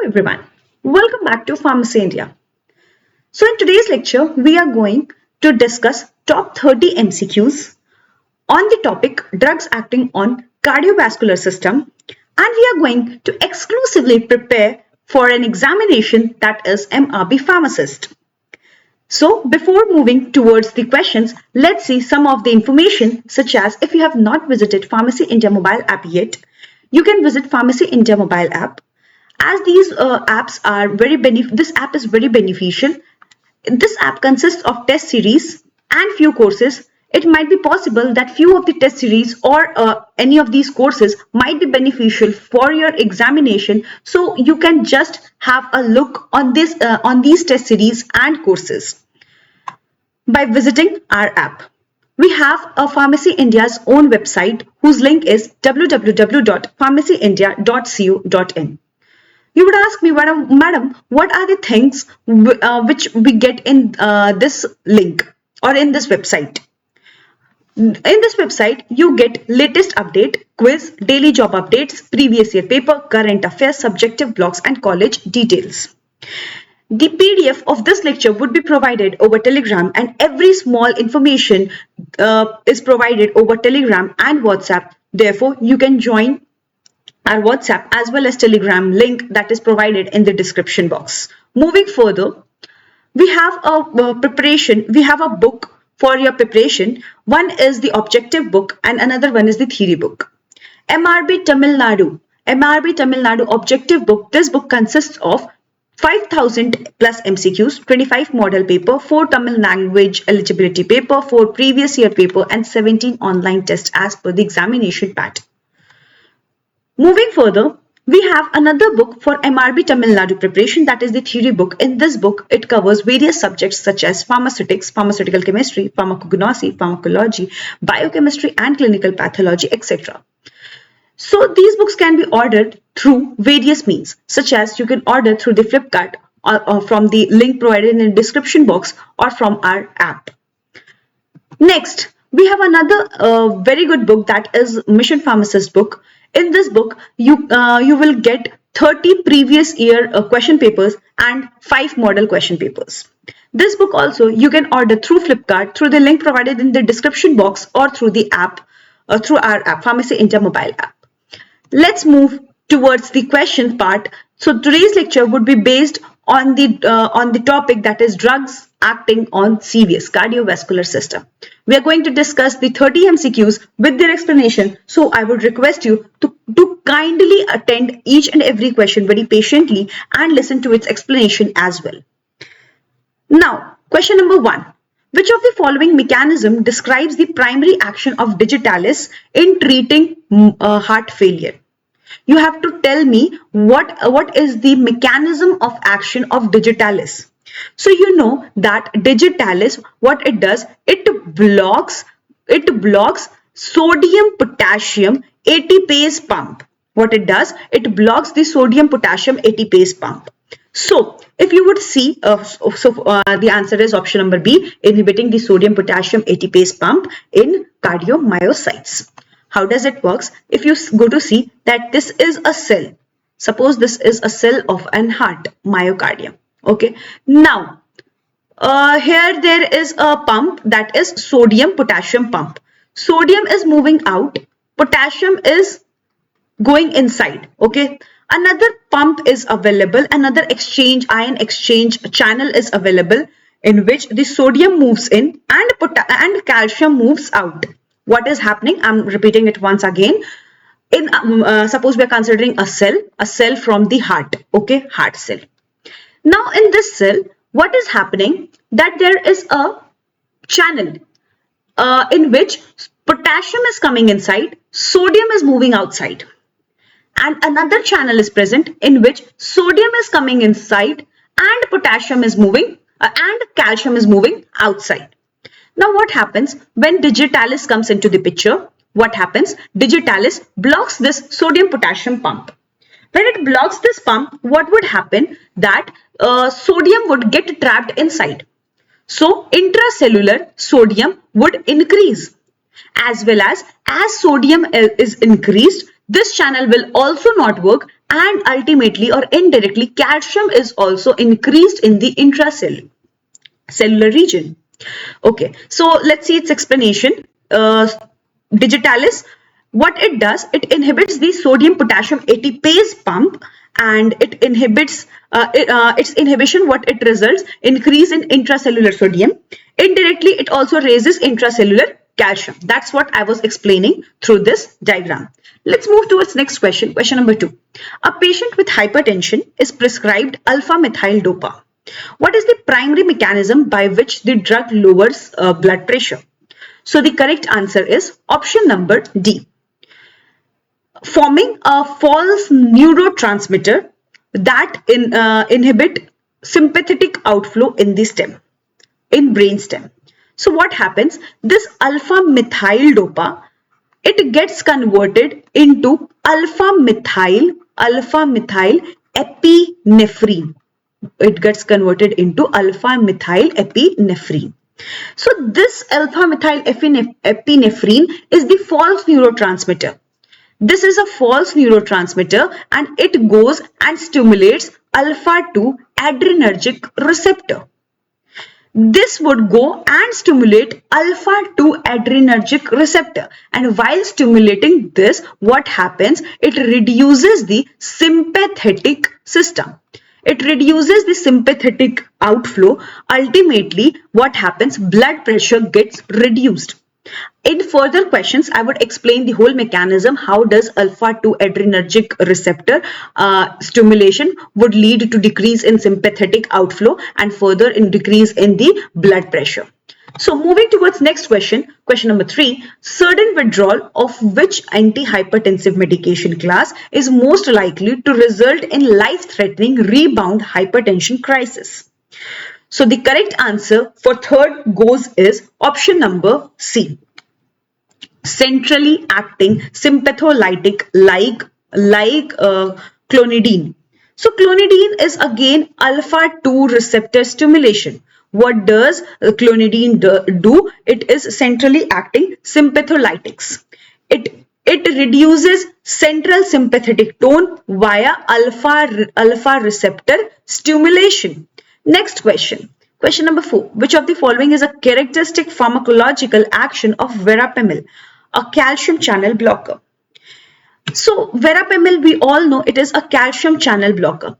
everyone, welcome back to Pharmacy India. So in today's lecture, we are going to discuss top 30 MCQs on the topic drugs acting on cardiovascular system, and we are going to exclusively prepare for an examination that is MRB pharmacist. So before moving towards the questions, let's see some of the information, such as if you have not visited Pharmacy India mobile app yet, you can visit Pharmacy India mobile app. As these apps are this app is very beneficial. This app consists of test series and few courses. It might be possible that few of the test series or any of these courses might be beneficial for your examination. So you can just have a look on these test series and courses by visiting our app. We have a Pharmacy India's own website whose link is www.pharmacyindia.co.in. You would ask me, madam, what are the things which we get in this link or in this website? In this website, you get latest update, quiz, daily job updates, previous year paper, current affairs, subjective blocks, and college details. The PDF of this lecture would be provided over Telegram, and every small information is provided over Telegram and WhatsApp. Therefore, you can join our WhatsApp as well as Telegram link that is provided in the description box. Moving further, we have a preparation. We have a book for your preparation. One is the objective book and another one is the theory book. MRB Tamil Nadu objective book. This book consists of 5,000 plus MCQs, 25 model paper, 4 Tamil language eligibility paper, 4 previous year paper, and 17 online tests as per the examination pattern. Moving further, we have another book for MRB Tamil Nadu preparation, that is the theory book. In this book, it covers various subjects such as pharmaceutics, pharmaceutical chemistry, pharmacognosy, pharmacology, biochemistry, and clinical pathology, etc. So these books can be ordered through various means, such as you can order through the Flipkart or from the link provided in the description box or from our app. Next, we have another very good book, that is Mission Pharmacist book. In this book, you will get 30 previous year question papers and 5 model question papers. This book also you can order through Flipkart through the link provided in the description box or through the app, through our app, Pharmacy India mobile app. Let's move towards the question part. So today's lecture would be based on the topic, that is drugs acting on CVS, cardiovascular system. We are going to discuss the 30 MCQs with their explanation. So I would request you to kindly attend each and every question very patiently and listen to its explanation as well. Now, question number 1. Which of the following mechanism describes the primary action of digitalis in treating heart failure? You have to tell me what is the mechanism of action of digitalis. So you know that digitalis, what it does, it blocks sodium potassium ATPase pump. What it does, it blocks the sodium potassium ATPase pump. So if you would see, the answer is option number B, inhibiting the sodium potassium ATPase pump in cardiomyocytes. How does it works? If you go to see that this is a cell, suppose this is a cell of an heart, myocardium. Okay. Now, here there is a pump, that is sodium potassium pump. Sodium is moving out, potassium is going inside. Okay. Another pump is available, another ion exchange channel is available in which the sodium moves in and calcium moves out. What is happening? I'm repeating it once again. In suppose we are considering a cell from the heart. Okay, heart cell. Now in this cell, what is happening? That there is a channel in which potassium is coming inside, sodium is moving outside. And another channel is present in which sodium is coming inside and potassium is moving and calcium is moving outside. Now what happens when digitalis comes into the picture? What happens? Digitalis blocks this sodium potassium pump. When it blocks this pump, what would happen? That sodium would get trapped inside. So intracellular sodium would increase. As well as sodium is increased, this channel will also not work and ultimately or indirectly calcium is also increased in the intracellular region. Okay, so let's see its explanation. Digitalis, what it does, it inhibits the sodium potassium ATPase pump, and it inhibits its inhibition, what it results, increase in intracellular sodium. Indirectly it also raises intracellular calcium. That's what I was explaining through this diagram. Let's move towards next question. Question number 2. A patient with hypertension is prescribed alpha methyl dopa. What is the primary mechanism by which the drug lowers blood pressure? So the correct answer is option number D. Forming a false neurotransmitter that inhibit sympathetic outflow in the stem, in brain stem. So what happens? This alpha methyl dopa, it gets converted into alpha methyl epinephrine. It gets converted into alpha methyl epinephrine. So this alpha methyl epinephrine is the false neurotransmitter. This is a false neurotransmitter and it goes and stimulates alpha 2 adrenergic receptor. This would go and stimulate alpha 2 adrenergic receptor, and while stimulating this, what happens? It reduces the sympathetic system. It reduces the sympathetic outflow. Ultimately, what happens? Blood pressure gets reduced. In further questions, I would explain the whole mechanism. How does alpha 2 adrenergic receptor stimulation would lead to decrease in sympathetic outflow and further in decrease in the blood pressure. So moving towards next question, question number 3. Sudden withdrawal of which antihypertensive medication class is most likely to result in life-threatening rebound hypertension crisis? So the correct answer for third goes is option number C. Centrally acting sympatholytic like clonidine. So clonidine is again alpha 2 receptor stimulation. What does clonidine do? It is centrally acting sympatholytics. It reduces central sympathetic tone via alpha receptor stimulation. Next question. Question number 4. Which of the following is a characteristic pharmacological action of verapamil, a calcium channel blocker? So verapamil, we all know it is a calcium channel blocker.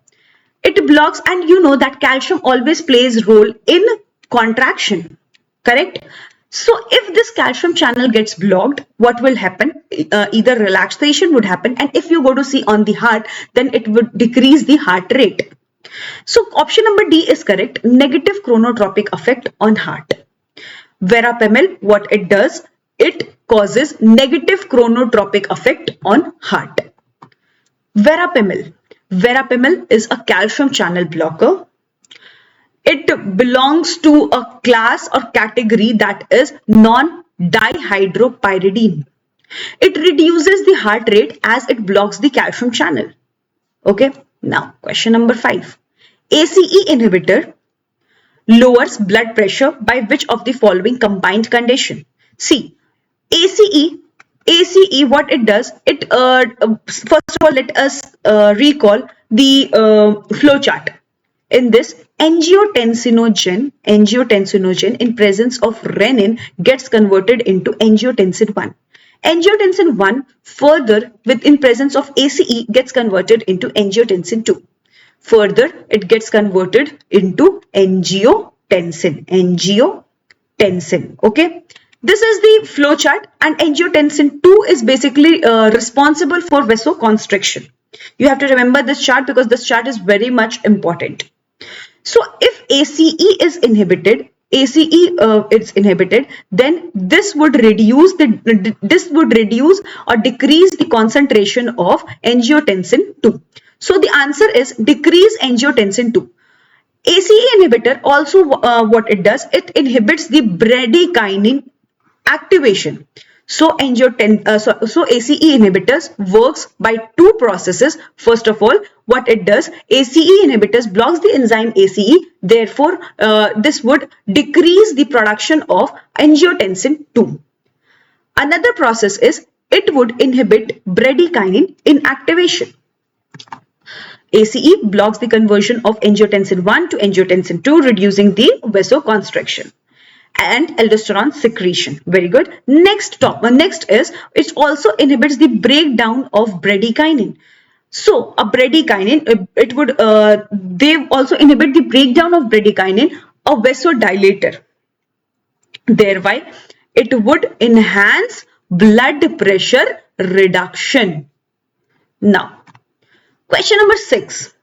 It blocks, and you know that calcium always plays role in contraction, correct? So if this calcium channel gets blocked, what will happen? Either relaxation would happen, and if you go to see on the heart, then it would decrease the heart rate. So option number D is correct. Negative chronotropic effect on heart. Verapamil, what it does? It causes negative chronotropic effect on heart. Verapamil. Verapamil is a calcium channel blocker. It belongs to a class or category that is non-dihydropyridine. It reduces the heart rate as it blocks the calcium channel. Okay, now question number 5. ACE inhibitor lowers blood pressure by which of the following combined condition? See, ACE, what it does, it first of all, let us recall the flow chart. In this, angiotensinogen in presence of renin gets converted into angiotensin 1. Angiotensin 1 further in presence of ACE gets converted into angiotensin 2. Further, it gets converted into angiotensin. Okay. This is the flow chart, and angiotensin 2 is basically responsible for vasoconstriction. You have to remember this chart because this chart is very much important. So if ACE is inhibited, then this would reduce or decrease the concentration of angiotensin 2. So the answer is decrease angiotensin 2. ACE inhibitor also what it does, it inhibits the bradykinin activation. So ACE inhibitors works by two processes. First of all, what it does, ACE inhibitors blocks the enzyme ACE. Therefore, this would decrease the production of angiotensin 2. Another process is it would inhibit bradykinin inactivation. ACE blocks the conversion of angiotensin 1 to angiotensin 2, reducing the vasoconstriction and aldosterone secretion. Very good. Next is it also inhibits the breakdown of bradykinin. So a bradykinin, they also inhibit the breakdown of bradykinin, a vasodilator. Thereby, it would enhance blood pressure reduction. Now, question number 6.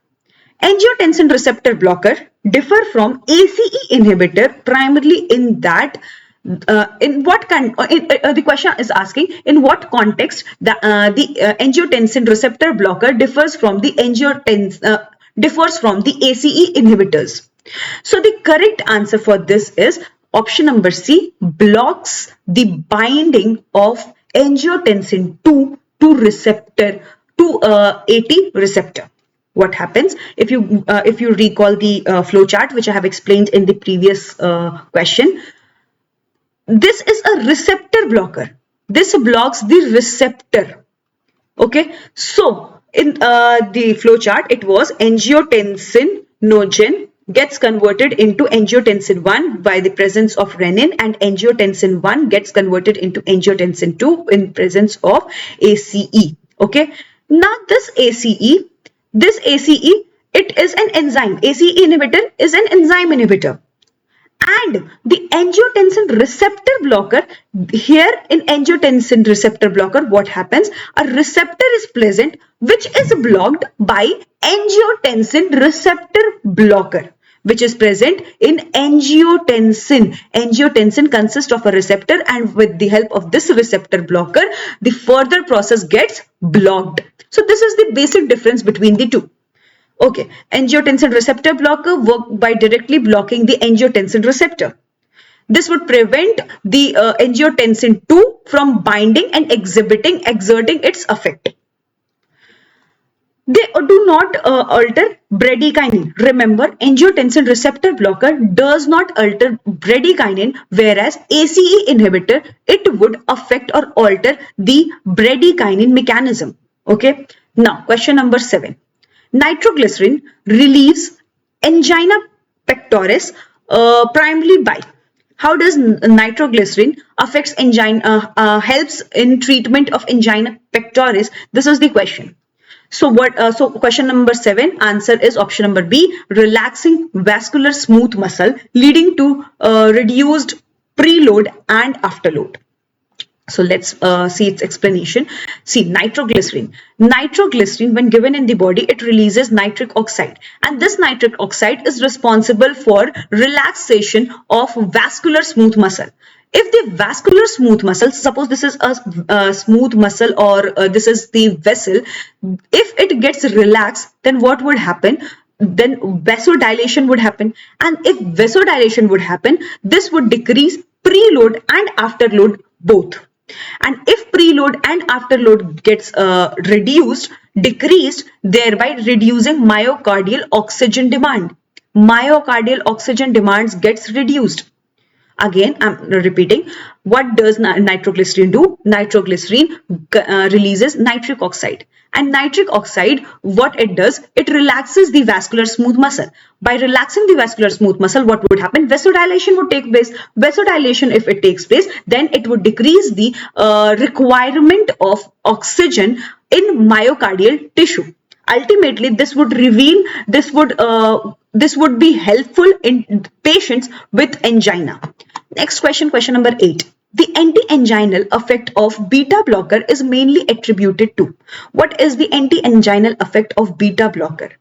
Angiotensin receptor blocker differ from ACE inhibitor primarily in that the question is asking in what context the angiotensin receptor blocker differs from the ACE inhibitors. So the correct answer for this is option number C, blocks the binding of angiotensin 2 to receptor to AT receptor. What happens if you recall the flow chart which I have explained in the previous question? This is a receptor blocker. This blocks the receptor. Okay, so in the flow chart it was angiotensin-nogen gets converted into angiotensin 1 by the presence of renin, and angiotensin 1 gets converted into angiotensin 2 in presence of ACE. Okay, now this ACE, it is an enzyme. ACE inhibitor is an enzyme inhibitor. And the angiotensin receptor blocker, here in angiotensin receptor blocker, what happens? A receptor is present which is blocked by angiotensin receptor blocker, which is present in angiotensin. Angiotensin consists of a receptor, and with the help of this receptor blocker, the further process gets blocked. So this is the basic difference between the two. Okay, angiotensin receptor blocker work by directly blocking the angiotensin receptor. This would prevent the angiotensin 2 from binding and exerting its effect. They do not alter bradykinin. Remember, angiotensin receptor blocker does not alter bradykinin, whereas ACE inhibitor, it would affect or alter the bradykinin mechanism. Okay, now question number 7. Nitroglycerin relieves angina pectoris primarily by. How does nitroglycerin affects angina, helps in treatment of angina pectoris? This is the question. So so question number 7 answer is option number B, relaxing vascular smooth muscle leading to reduced preload and afterload. So let's see its explanation. See, nitroglycerin. Nitroglycerin, when given in the body, it releases nitric oxide. And this nitric oxide is responsible for relaxation of vascular smooth muscle. If the vascular smooth muscle, suppose this is a smooth muscle or this is the vessel, if it gets relaxed, then what would happen? Then vasodilation would happen. And if vasodilation would happen, this would decrease preload and afterload both. And if preload and afterload gets decreased, thereby reducing myocardial oxygen demand. Myocardial oxygen demands gets reduced. Again, I'm repeating, what does nitroglycerin do? Nitroglycerin releases nitric oxide. And nitric oxide, what it does, it relaxes the vascular smooth muscle. By relaxing the vascular smooth muscle, what would happen? Vasodilation would take place. Vasodilation, if it takes place, then it would decrease the requirement of oxygen in myocardial tissue. Ultimately, this would be helpful in patients with angina. Next question, question number 8. The anti-anginal effect of beta blocker is mainly attributed to. What is the anti-anginal effect of beta blocker?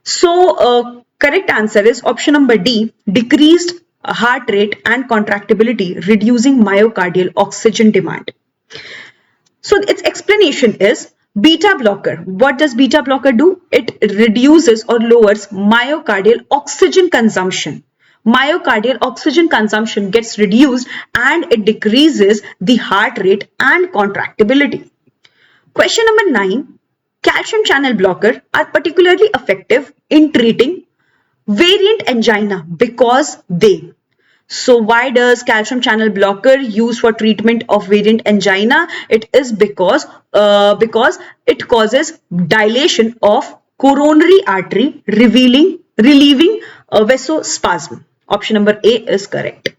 So, correct answer is option number D, decreased heart rate and contractibility, reducing myocardial oxygen demand. So, its explanation is beta blocker. What does beta blocker do? It reduces or lowers myocardial oxygen consumption. Myocardial oxygen consumption gets reduced and it decreases the heart rate and contractibility. Question number 9. Calcium channel blocker are particularly effective in treating variant angina because they. So why does calcium channel blocker used for treatment of variant angina? It is because it causes dilation of coronary artery, relieving vasospasm. Option number A is correct.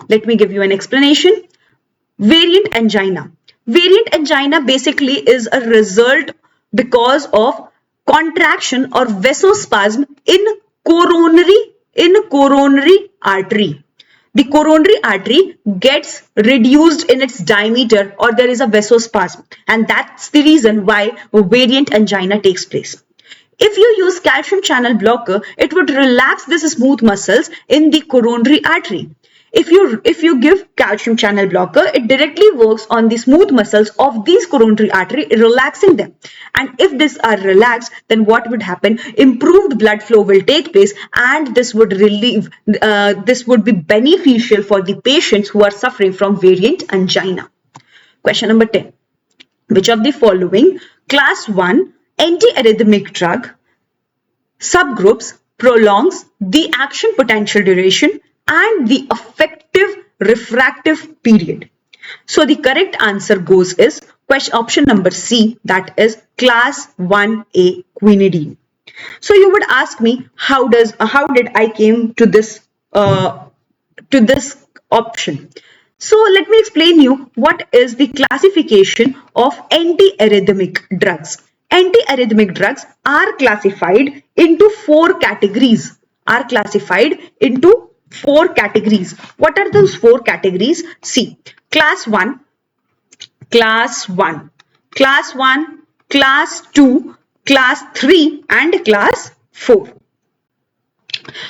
Let me give you an explanation. Variant angina. Variant angina basically is a result because of contraction or vasospasm in coronary artery. The coronary artery gets reduced in its diameter, or there is a vasospasm, and that's the reason why variant angina takes place. If you use calcium channel blocker, it would relax these smooth muscles in the coronary artery. If you give calcium channel blocker, it directly works on the smooth muscles of these coronary artery, relaxing them. And if these are relaxed, then what would happen? Improved blood flow will take place, and this would be beneficial for the patients who are suffering from variant angina. Question number 10. Which of the following class 1 antiarrhythmic drug subgroups prolongs the action potential duration and the effective refractive period? So the correct answer goes is option number C, that is class 1A quinidine. So you would ask me, how did I came to this option? So let me explain you what is the classification of antiarrhythmic drugs. Antiarrhythmic drugs are classified into four categories. What are those four categories? See, class 1, class 2, class 3 and class 4.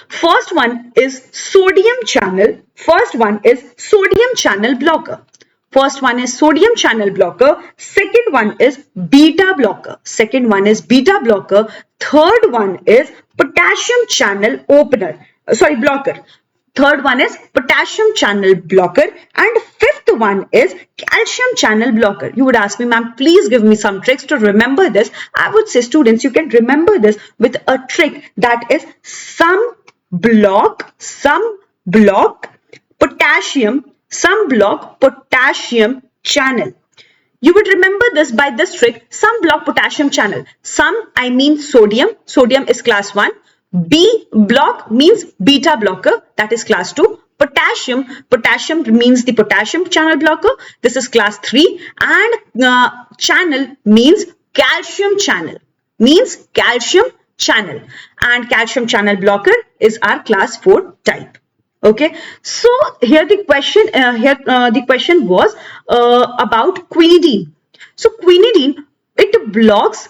First one is sodium channel blocker. Second one is beta blocker. Third one is potassium channel blocker. Third one is potassium channel blocker, and fifth one is calcium channel blocker. You would ask me, ma'am, please give me some tricks to remember this. I would say, students, you can remember this with a trick, that is some block potassium channel. You would remember this by this trick, some block potassium channel. Some, I mean sodium is class 1. B block means beta blocker, that is class 2. Potassium means the potassium channel blocker, this is class 3. And channel means calcium channel, and calcium channel blocker is our class 4 type. Okay, so here the question was about quinidine. So quinidine, it blocks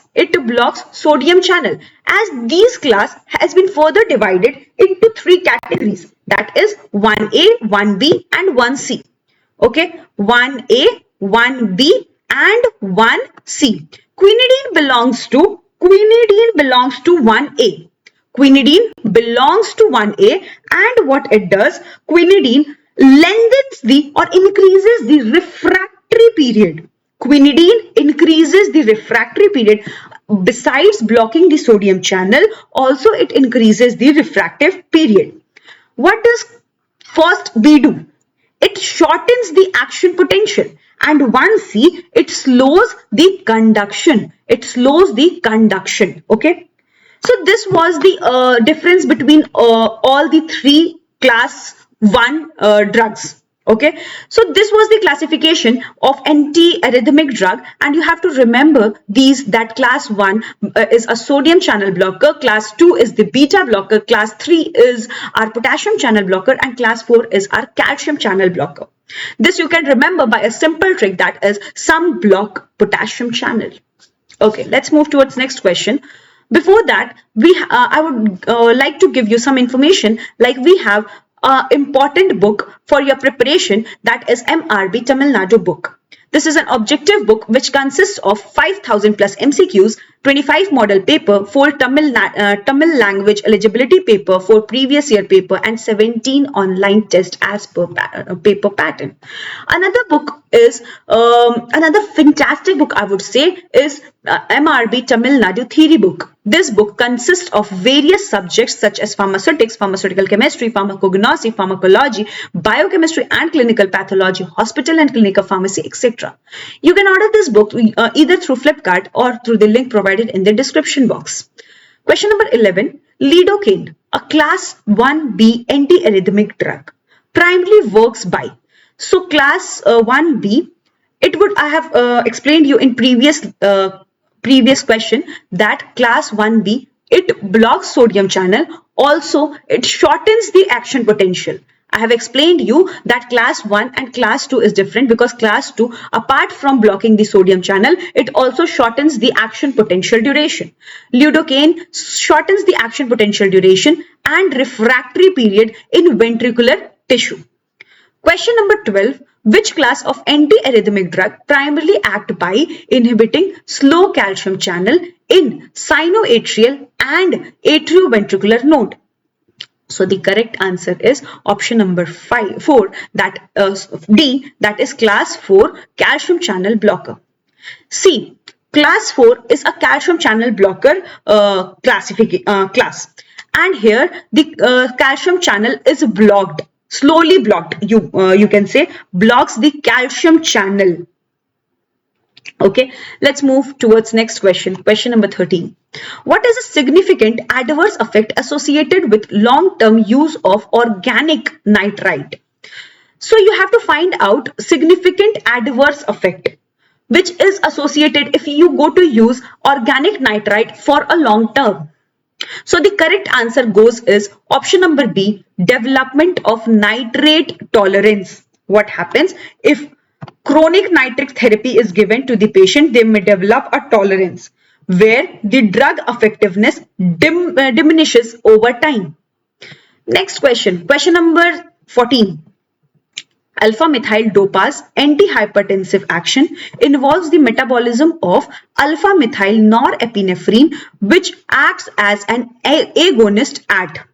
sodium channel, as these class has been further divided into 3 categories, that is 1A, 1B and 1C. Okay, 1A, 1B and 1C. Quinidine belongs to 1A. Quinidine belongs to 1A, and what it does, quinidine lengthens or increases the refractory period. Quinidine increases the refractory period. Besides blocking the sodium channel, also it increases the refractive period. What does first B do? It shortens the action potential, and 1C, it slows the conduction. Okay. So this was the difference between all the 3 class 1 drugs. Okay, so this was the classification of antiarrhythmic drug, and you have to remember these, that class 1 is a sodium channel blocker, class 2 is the beta blocker, class 3 is our potassium channel blocker, and class 4 is our calcium channel blocker. This you can remember by a simple trick, that is some block potassium channel. Okay, let's move towards next question. Before that, I would like to give you some information, like we have important book for your preparation, that is MRB Tamil Nadu book. This is an objective book which consists of 5,000 plus MCQs, 25 model paper, 4 Tamil language eligibility paper, 4 previous year paper, and 17 online tests as per paper pattern. Another book is another fantastic book, I would say, is MRB Tamil Nadu theory book. This book consists of various subjects such as pharmaceutics, pharmaceutical chemistry, pharmacognosy, pharmacology, biochemistry and clinical pathology, hospital and clinical pharmacy, etc. You can order this book either through Flipkart or through the link provided in the description box. Question number 11. Lidocaine, a class 1B antiarrhythmic drug, primarily works by. So class 1B, it would, I have explained you in previous question that class 1B, it blocks sodium channel. Also, it shortens the action potential. I have explained you that class 1 and class 2 is different because class 2, apart from blocking the sodium channel, it also shortens the action potential duration. Lidocaine shortens the action potential duration and refractory period in ventricular tissue. Question number 12. Which class of antiarrhythmic drug primarily act by inhibiting slow calcium channel in sinoatrial and atrioventricular node? So the correct answer is option number 4, that D, that is class 4 calcium channel blocker. C, class 4 is a calcium channel blocker class, and here the calcium channel is blocked, slowly blocked. You can say blocks the calcium channel. Okay, let's move towards next question. Question number 13. What is a significant adverse effect associated with long-term use of organic nitrite? So you have to find out significant adverse effect which is associated if you go to use organic nitrite for a long term. So the correct answer goes is option number B, development of nitrate tolerance. What happens if chronic nitric therapy is given to the patient? They may develop a tolerance where the drug effectiveness diminishes over time. Next question, question number 14. Alpha-methyl dopase antihypertensive action involves the metabolism of alpha-methyl norepinephrine, which acts as an agonist at.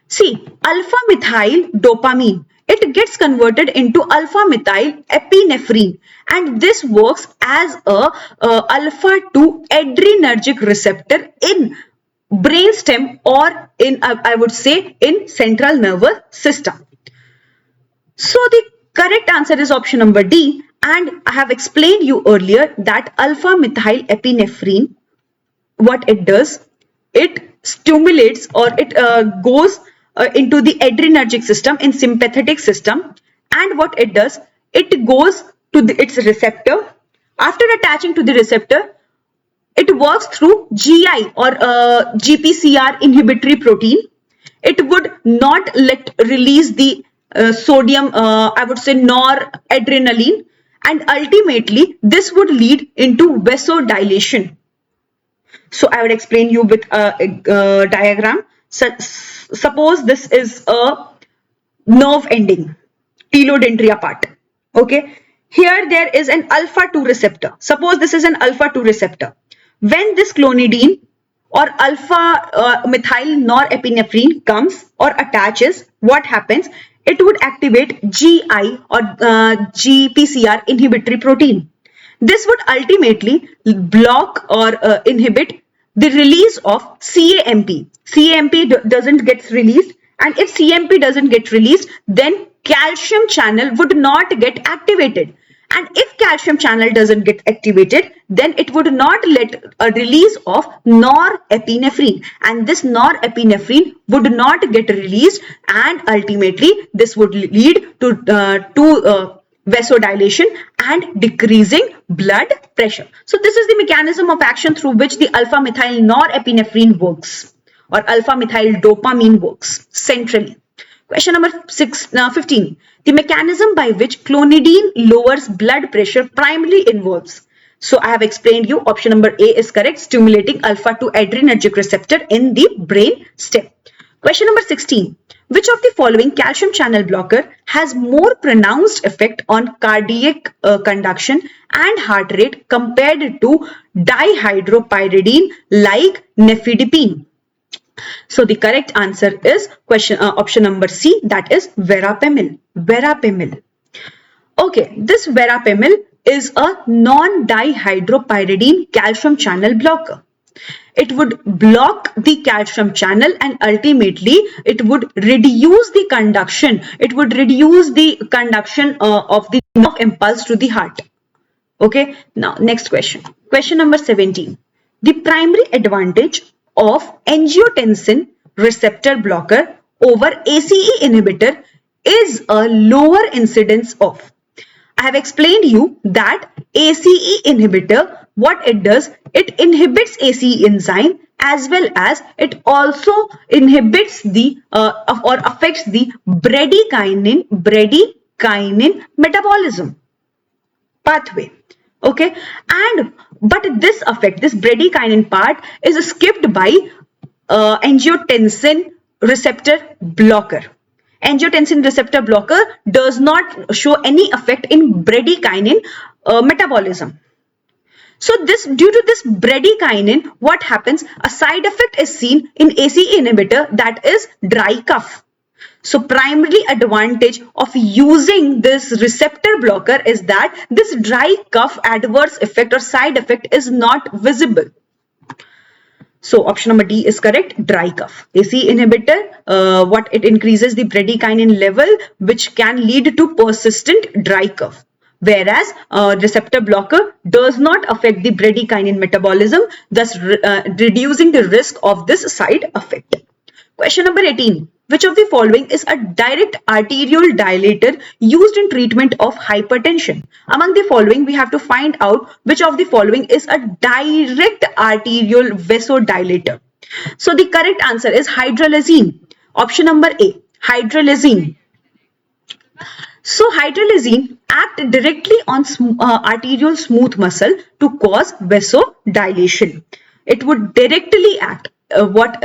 See, alpha-methyl dopamine, it gets converted into alpha-methyl epinephrine, and this works as a alpha-2 adrenergic receptor in brainstem or in, I would say, in central nervous system. So the correct answer is option number D, and I have explained you earlier that alpha-methyl epinephrine, what it does, it stimulates or it goes into the adrenergic system in sympathetic system, and what it does, it goes to its receptor. After attaching to the receptor, it works through GI or GPCR inhibitory protein. It would not let release the sodium, I would say noradrenaline, and ultimately this would lead into vasodilation. So I would explain you with a diagram. So, suppose this is a nerve ending, telodendria part. Okay, here there is an alpha-2 receptor. Suppose this is an alpha-2 receptor. When this clonidine or alpha-methyl norepinephrine comes or attaches, what happens? It would activate GI or GPCR inhibitory protein. This would ultimately block or inhibit the release of CAMP. CAMP doesn't get released, and if CAMP doesn't get released, then calcium channel would not get activated. And if calcium channel doesn't get activated, then it would not let a release of norepinephrine, and this norepinephrine would not get released, and ultimately this would lead to vasodilation and decreasing blood pressure. So this is the mechanism of action through which the alpha-methyl norepinephrine works, or alpha-methyl dopamine works centrally. Question number 15. The mechanism by which clonidine lowers blood pressure primarily involves. So I have explained you option number A is correct, stimulating alpha-2 adrenergic receptor in the brain stem. Question number 16. Which of the following calcium channel blocker has more pronounced effect on cardiac conduction and heart rate compared to dihydropyridine like nifedipine? So the correct answer is option number C, that is verapamil. Verapamil. Okay, this verapamil is a non-dihydropyridine calcium channel blocker. It would block the calcium channel and ultimately it would reduce the conduction. It would reduce the conduction of the nerve impulse to the heart. Okay, now next question. Question number 17. The primary advantage of angiotensin receptor blocker over ACE inhibitor is a lower incidence of. I have explained you that ACE inhibitor, what it does, it inhibits ACE enzyme as well as it also inhibits the or affects the bradykinin metabolism pathway. Okay, and but this bradykinin part is skipped by angiotensin receptor blocker. Angiotensin receptor blocker does not show any effect in bradykinin metabolism. So due to this bradykinin, what happens? A side effect is seen in ACE inhibitor, that is dry cough. So primary advantage of using this receptor blocker is that this dry cough adverse effect or side effect is not visible. So option number D is correct, dry cough. ACE inhibitor, what it increases the bradykinin level, which can lead to persistent dry cough. Whereas receptor blocker does not affect the bradykinin metabolism, thus reducing the risk of this side effect. Question number 18. Which of the following is a direct arterial dilator used in treatment of hypertension? Among the following, we have to find out which of the following is a direct arterial vasodilator. So the correct answer is hydralazine. Option number A, hydralazine. So hydralazine acts directly on arterial smooth muscle to cause vasodilation. It would directly act. What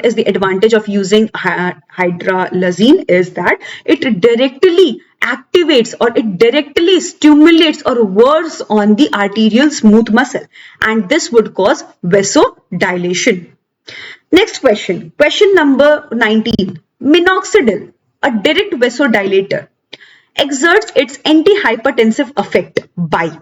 is the advantage of using hydralazine is that it directly activates or it directly stimulates or works on the arterial smooth muscle, and this would cause vasodilation. Next question, question number 19. Minoxidil, a direct vasodilator, exerts its antihypertensive effect by.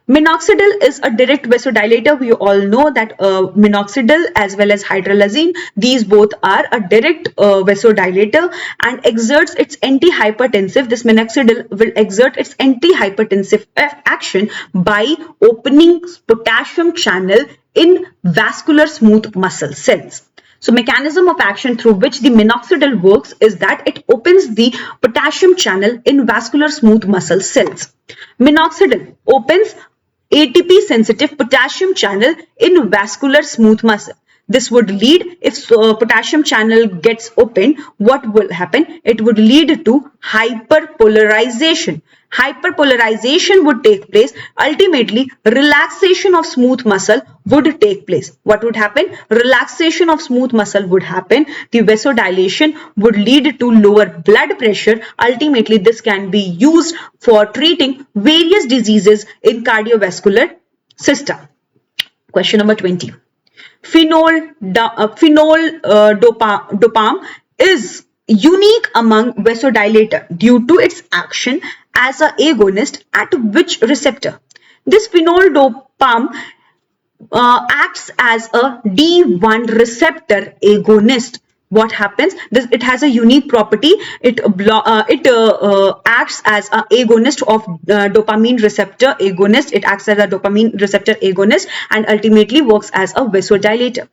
Minoxidil is a direct vasodilator. We all know that minoxidil as well as hydralazine, these both are a direct vasodilator and exerts its antihypertensive. This minoxidil will exert its antihypertensive action by opening potassium channel in vascular smooth muscle cells. So mechanism of action through which the minoxidil works is that it opens the potassium channel in vascular smooth muscle cells. Minoxidil opens ATP sensitive potassium channel in vascular smooth muscle. This would lead, if potassium channel gets opened, what will happen? It would lead to hyperpolarization. Hyperpolarization would take place. Ultimately, relaxation of smooth muscle would take place. What would happen? Relaxation of smooth muscle would happen. The vasodilation would lead to lower blood pressure. Ultimately, this can be used for treating various diseases in cardiovascular system. Question number 20. Phenol-dopam is unique among vasodilator due to its action as an agonist at which receptor? This phenol-dopam acts as a D1 receptor agonist. What happens? It has a unique property. It acts as an agonist of dopamine receptor agonist. It acts as a dopamine receptor agonist and ultimately works as a vasodilator.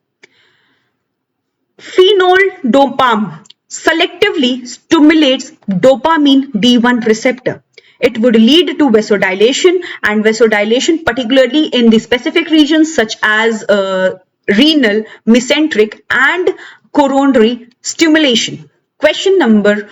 Phenol-dopam selectively stimulates dopamine D1 receptor. It would lead to vasodilation, and vasodilation particularly in the specific regions such as renal, mesenteric and coronary stimulation. Question number,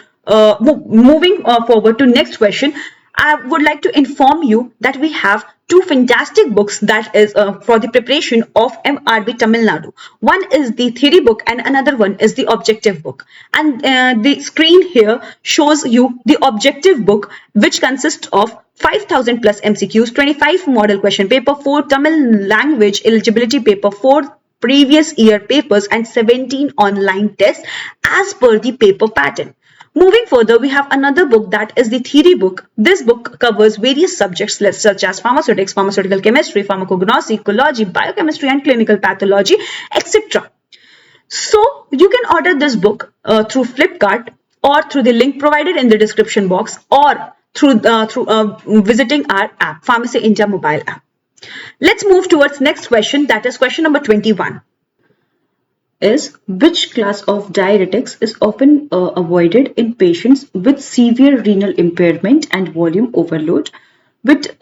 moving forward to next question, I would like to inform you that we have two fantastic books that is for the preparation of MRB Tamil Nadu. One is the theory book and another one is the objective book. And the screen here shows you the objective book, which consists of 5,000 plus MCQs, 25 model question paper, 4 Tamil language eligibility paper, 4 previous year papers and 17 online tests as per the paper pattern. Moving further, we have another book that is the theory book. This book covers various subjects such as pharmaceutics, pharmaceutical chemistry, pharmacognosy, ecology, biochemistry and clinical pathology, etc. So you can order this book through Flipkart or through the link provided in the description box or through visiting our app, Pharmacy India mobile app. Let's move towards next question, that is question number 21. is which class of diuretics is often avoided in patients with severe renal impairment and volume overload, with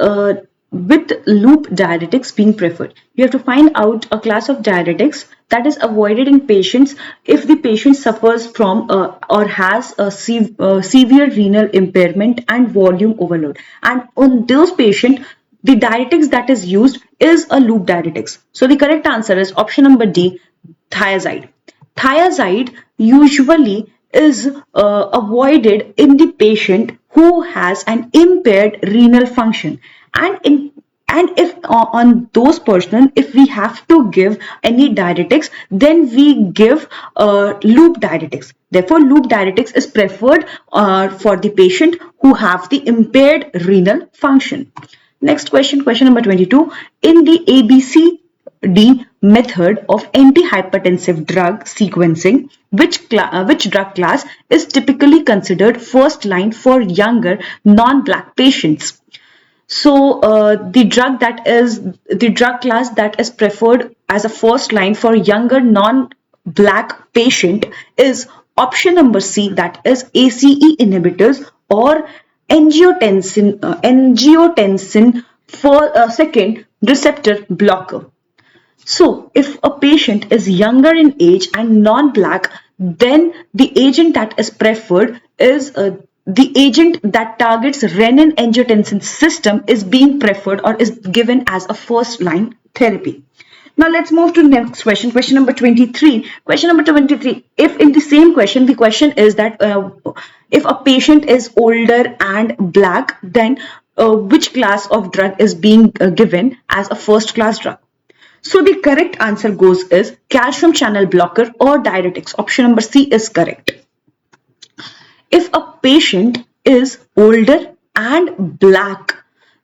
loop diuretics being preferred. You have to find out a class of diuretics that is avoided in patients if the patient suffers from or has a severe renal impairment and volume overload. And on those patients, the diuretics that is used is a loop diuretics. So the correct answer is option number D, thiazide. Thiazide usually is avoided in the patient who has an impaired renal function, and if on those person, if we have to give any diuretics, then we give loop diuretics. Therefore, loop diuretics is preferred for the patient who have the impaired renal function. Next question, question number 22. In the ABCD method of antihypertensive drug sequencing, which drug class is typically considered first line for younger non-black patients? So the drug class that is preferred as a first line for younger non-black patient is option number C, that is ACE inhibitors or angiotensin for second receptor blocker. So if a patient is younger in age and non-black, then the agent that is preferred is the agent that targets renin-angiotensin system is being preferred or is given as a first line therapy. Now let's move to the next question, question number 23. Question number 23, if in the same question, the question is that if a patient is older and black, then which class of drug is being given as a first class drug? So the correct answer goes is calcium channel blocker or diuretics. Option number C is correct. If a patient is older and black,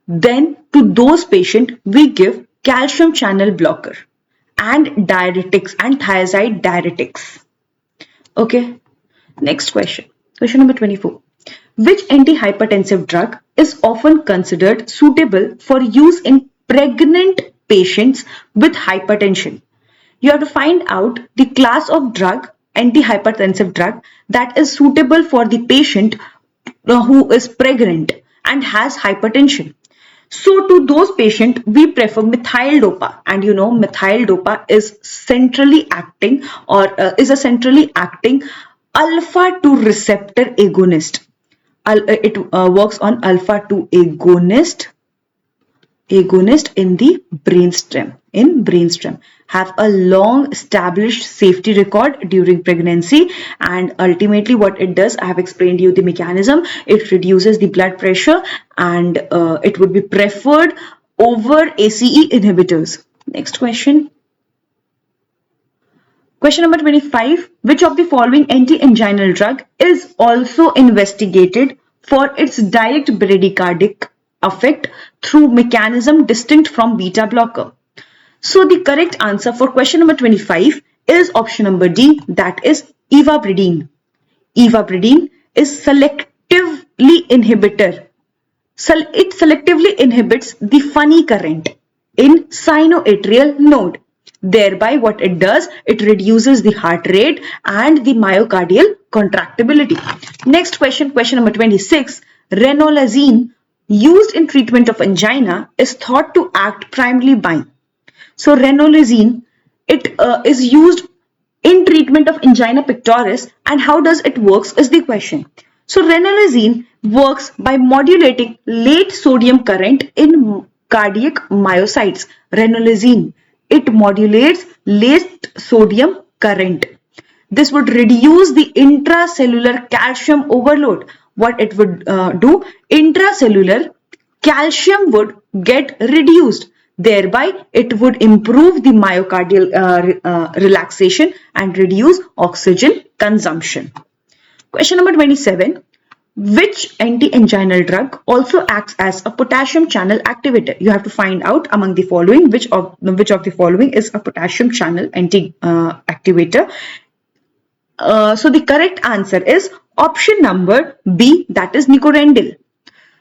then to those patients we give calcium channel blocker and diuretics and thiazide diuretics. Okay, next question. Question number 24. Which antihypertensive drug is often considered suitable for use in pregnant patients with hypertension? You have to find out the class of drug, antihypertensive drug, that is suitable for the patient who is pregnant and has hypertension. So to those patients, we prefer methyl dopa, and you know methyl dopa is centrally acting or is a centrally acting alpha 2 receptor agonist. It works on alpha 2 agonist in the brainstem, have a long established safety record during pregnancy, and ultimately what it does, I have explained you the mechanism. It reduces the blood pressure and it would be preferred over ACE inhibitors. Next question. Question number 25. Which of the following anti-anginal drug is also investigated for its direct bradycardic effect through mechanism distinct from beta blocker? So the correct answer for question number 25 is option number D, that is ivabradine. Ivabradine is selectively inhibitor. It selectively inhibits the funny current in sinoatrial node. Thereby what it does, it reduces the heart rate and the myocardial contractibility. Next question, question number 26. Ranolazine used in treatment of angina is thought to act primarily by. So ranolazine, it is used in treatment of angina pectoris, and how does it works is the question. So ranolazine works by modulating late sodium current in cardiac myocytes. Ranolazine, it modulates late sodium current. This would reduce the intracellular calcium overload. What it would do, intracellular calcium would get reduced. Thereby, it would improve the myocardial relaxation and reduce oxygen consumption. Question number 27. Which anti-anginal drug also acts as a potassium channel activator? You have to find out among the following which of the following is a potassium channel activator. So the correct answer is option number B, that is nicorandil.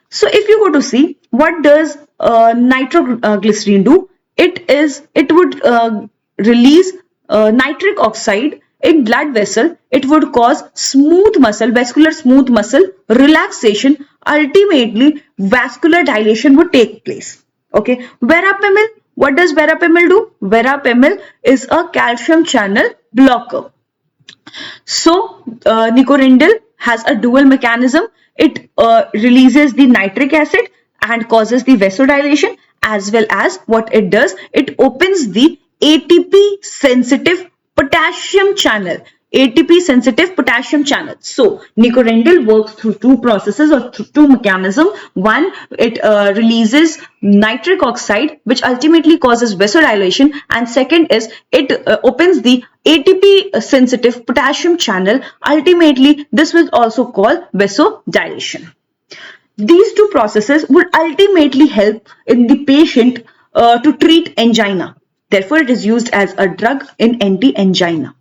So if you go to see what does nitroglycerin do, it would release nitric oxide in blood vessel, it would cause smooth muscle, vascular smooth muscle relaxation. Ultimately, vascular dilation would take place. Okay, verapamil. What does verapamil do? Verapamil is a calcium channel blocker. So, nicorindil has a dual mechanism. It releases the nitric acid and causes the vasodilation, as well as what it does, it opens the ATP sensitive potassium channel. ATP sensitive potassium channel. So, nicorindil works through two processes or two mechanisms. One, it releases nitric oxide, which ultimately causes vasodilation, and second is it opens the ATP sensitive potassium channel. Ultimately, this will also call vasodilation. These two processes would ultimately help in the patient to treat angina. Therefore, it is used as a drug in anti-angina.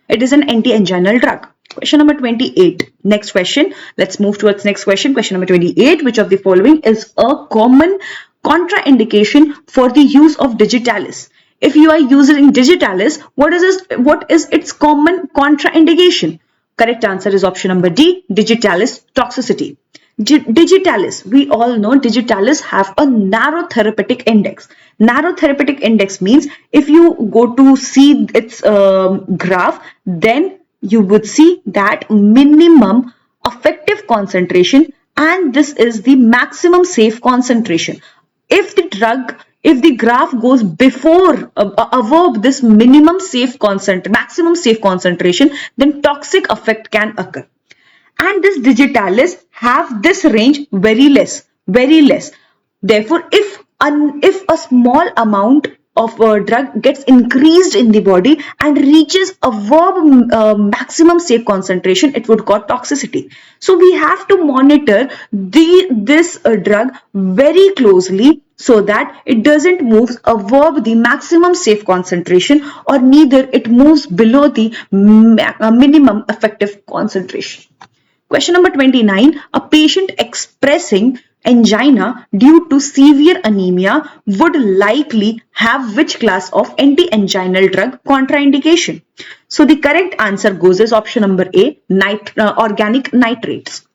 It is an anti-anginal drug. Question number 28. Next question. Let's move towards next question. Question number 28. Which of the following is a common contraindication for the use of digitalis? If you are using digitalis, what is its common contraindication? Correct answer is option number D, digitalis toxicity. Digitalis, we all know digitalis have a narrow therapeutic index. Narrow therapeutic index means if you go to see its graph, then you would see that minimum effective concentration, and this is the maximum safe concentration. If the graph goes before above this maximum safe concentration, then toxic effect can occur. And this digitalis have this range very less. Therefore, if a small amount of drug gets increased in the body and reaches above maximum safe concentration, it would cause toxicity. So we have to monitor this drug very closely so that it doesn't move above the maximum safe concentration, or neither it moves below the minimum effective concentration. Question number 29. A patient expressing angina due to severe anemia would likely have which class of anti-anginal drug contraindication? So the correct answer goes as option number A, organic nitrates.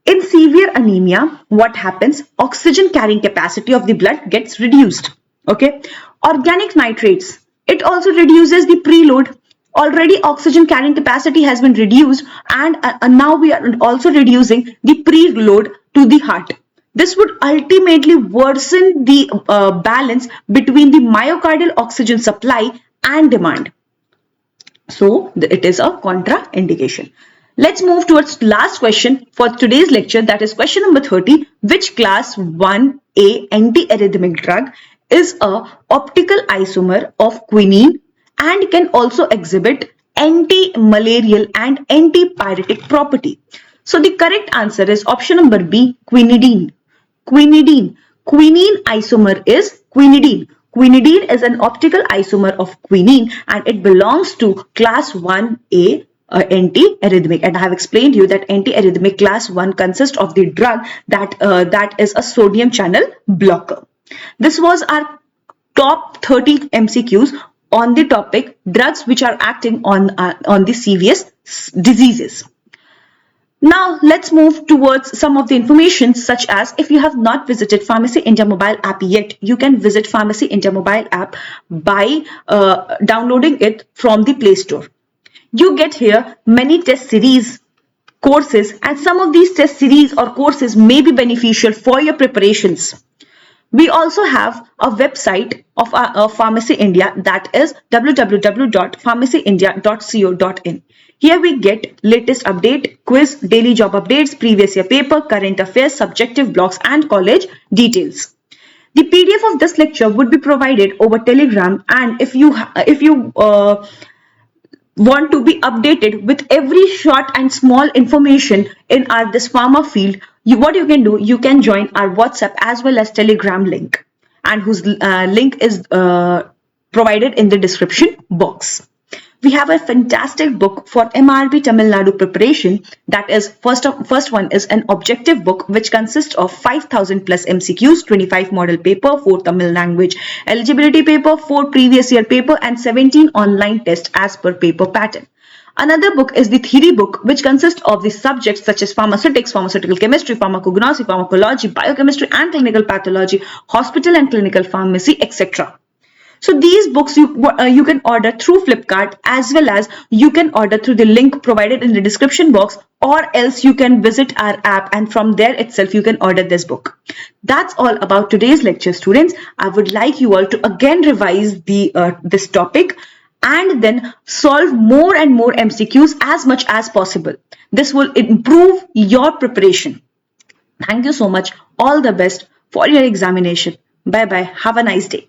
In severe anemia, what happens? Oxygen carrying capacity of the blood gets reduced. Okay. Organic nitrates, it also reduces the preload. Already oxygen carrying capacity has been reduced, and now we are also reducing the preload to the heart. This would ultimately worsen the balance between the myocardial oxygen supply and demand. So it is a contraindication. Let's move towards last question for today's lecture, that is question number 30. Which class 1A antiarrhythmic drug is a optical isomer of quinine and can also exhibit anti-malarial and antipyretic property? So the correct answer is option number B, quinidine. Quinidine isomer is quinidine. Quinidine is an optical isomer of quinine and it belongs to class 1A antiarrhythmic, and I have explained you that antiarrhythmic class 1 consists of the drug that is a sodium channel blocker. This was our top 30 MCQs on the topic drugs which are acting on the serious diseases. Now let's move towards some of the information, such as if you have not visited Pharmacy India mobile app yet, you can visit Pharmacy India mobile app by downloading it from the Play Store. You get here many test series, courses, and some of these test series or courses may be beneficial for your preparations. We also have a website of Pharmacy India, that is www.pharmacyindia.co.in. Here we get latest update, quiz, daily job updates, previous year paper, current affairs, subjective blocks, and college details. The PDF of this lecture would be provided over Telegram, and if you want to be updated with every short and small information in this pharma field, what you can do, you can join our WhatsApp as well as Telegram link, and whose link is provided in the description box. we have a fantastic book for MRB Tamil Nadu preparation. That is, first one is an objective book which consists of 5,000 plus MCQs, 25 model paper, 4 Tamil language eligibility paper, 4 previous year paper, and 17 online tests as per paper pattern. Another book is the theory book, which consists of the subjects such as pharmaceutics, pharmaceutical chemistry, pharmacognosy, pharmacology, biochemistry and clinical pathology, hospital and clinical pharmacy, etc. So these books you can order through Flipkart, as well as you can order through the link provided in the description box, or else you can visit our app and from there itself you can order this book. That's all about today's lecture, students. I would like you all to again revise this topic and then solve more and more MCQs as much as possible. This will improve your preparation. Thank you so much. All the best for your examination. Bye bye. Have a nice day.